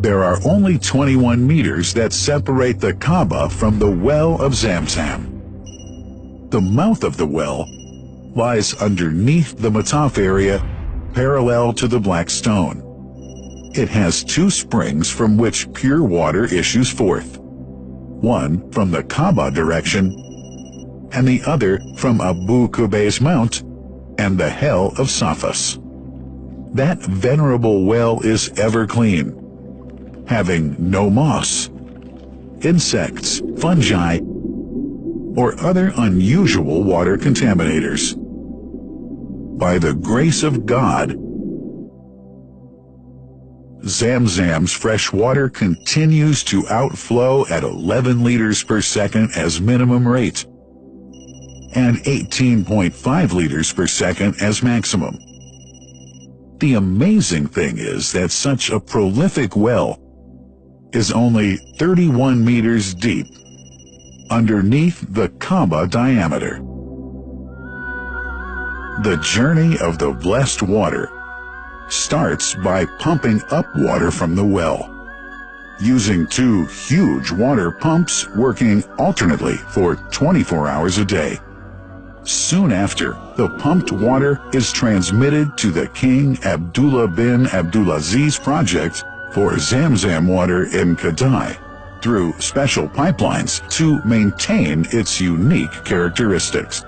There are only 21 meters that separate the Kaaba from the well of Zamzam. The mouth of the well lies underneath the Mataf area, parallel to the Black Stone. It has two springs from which pure water issues forth, one from the Kaaba direction and the other from Abu Qubay's Mount and the Hell of Safas. That venerable well is ever clean, having no moss, insects, fungi, or other unusual water contaminators. By the grace of God, Zamzam's fresh water continues to outflow at 11 liters per second as minimum rate and 18.5 liters per second as maximum. The amazing thing is that such a prolific well is only 31 meters deep underneath the Kaaba diameter. The journey of the blessed water starts by pumping up water from the well, using two huge water pumps working alternately for 24 hours a day. Soon after, the pumped water is transmitted to the King Abdullah bin Abdulaziz project for Zamzam water in Kadai through special pipelines to maintain its unique characteristics.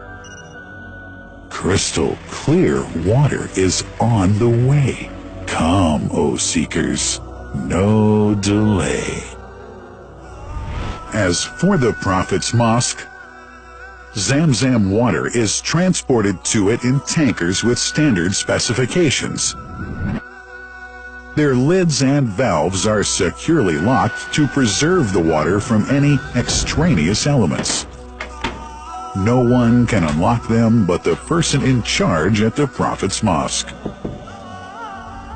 Crystal clear water is on the way. Come, O seekers, no delay. As for the Prophet's Mosque, Zamzam water is transported to it in tankers with standard specifications. Their lids and valves are securely locked to preserve the water from any extraneous elements. No one can unlock them but the person in charge at the Prophet's Mosque.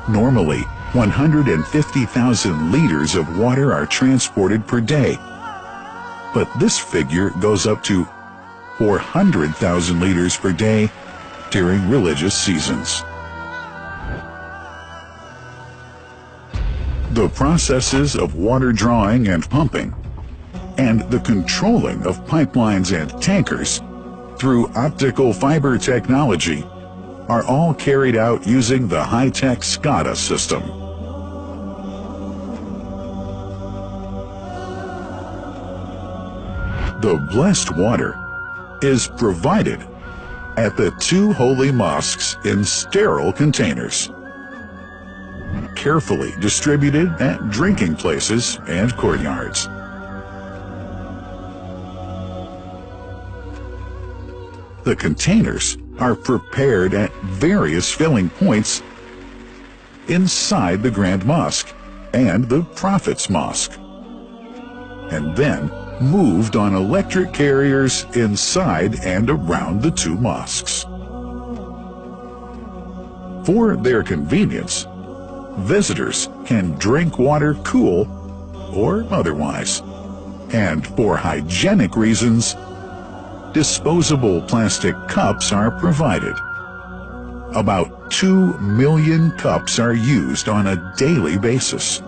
Normally, 150,000 liters of water are transported per day, but this figure goes up to 400,000 liters per day during religious seasons. The processes of water drawing and pumping, and the controlling of pipelines and tankers through optical fiber technology are all carried out using the high-tech SCADA system. The blessed water is provided at the two holy mosques in sterile containers, carefully distributed at drinking places and courtyards. The containers are prepared at various filling points inside the Grand Mosque and the Prophet's Mosque, and then moved on electric carriers inside and around the two mosques. For their convenience, visitors can drink water cool or otherwise, and for hygienic reasons, disposable plastic cups are provided. About 2 million cups are used on a daily basis.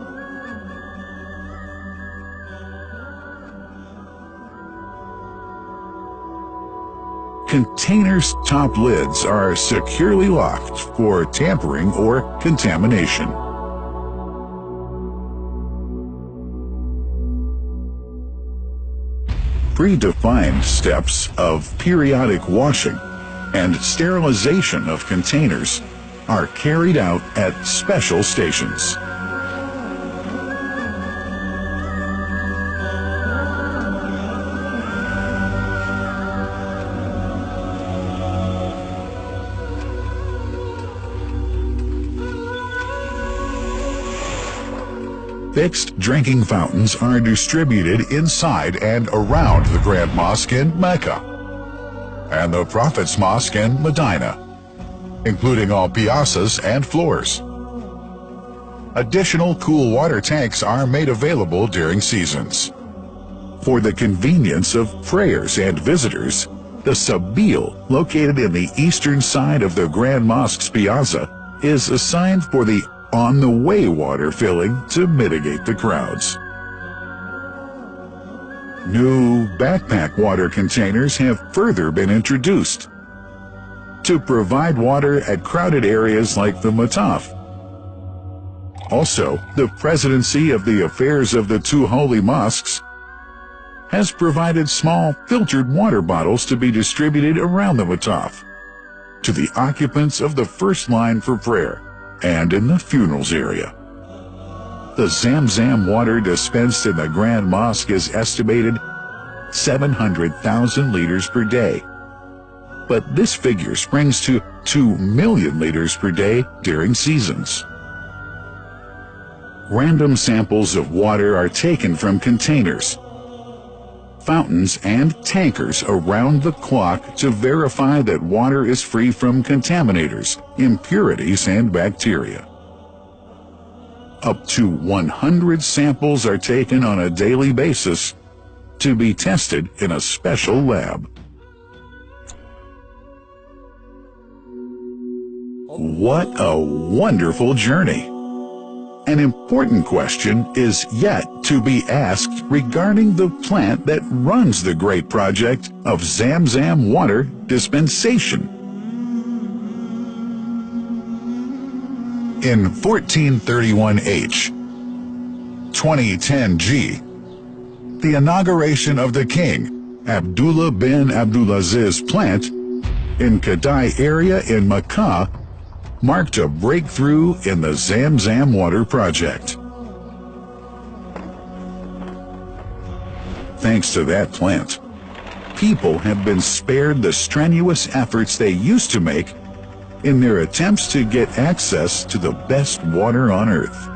Containers' top lids are securely locked for tampering or contamination. Predefined steps of periodic washing and sterilization of containers are carried out at special stations. Fixed drinking fountains are distributed inside and around the Grand Mosque in Mecca and the Prophet's Mosque in Medina, including all piazzas and floors. Additional cool water tanks are made available during seasons. For the convenience of prayers and visitors, the Sabil, located in the eastern side of the Grand Mosque's piazza, is assigned for the on-the-way water filling to mitigate the crowds. New backpack water containers have further been introduced to provide water at crowded areas like the Mataf. Also, the Presidency of the Affairs of the Two Holy Mosques has provided small filtered water bottles to be distributed around the Mataf to the occupants of the first line for prayer and in the funerals area. The Zamzam water dispensed in the Grand Mosque is estimated 700,000 liters per day, but this figure springs to 2 million liters per day during seasons. Random samples of water are taken from containers, fountains, and tankers around the clock to verify that water is free from contaminators, impurities, and bacteria. Up to 100 samples are taken on a daily basis to be tested in a special lab. What a wonderful journey! An important question is yet to be asked regarding the plant that runs the great project of Zamzam water dispensation. In 1431H, 2010G, the inauguration of the King Abdullah bin Abdulaziz plant in Kadai area in Makkah marked a breakthrough in the Zamzam water project. Thanks to that plant, people have been spared the strenuous efforts they used to make in their attempts to get access to the best water on earth.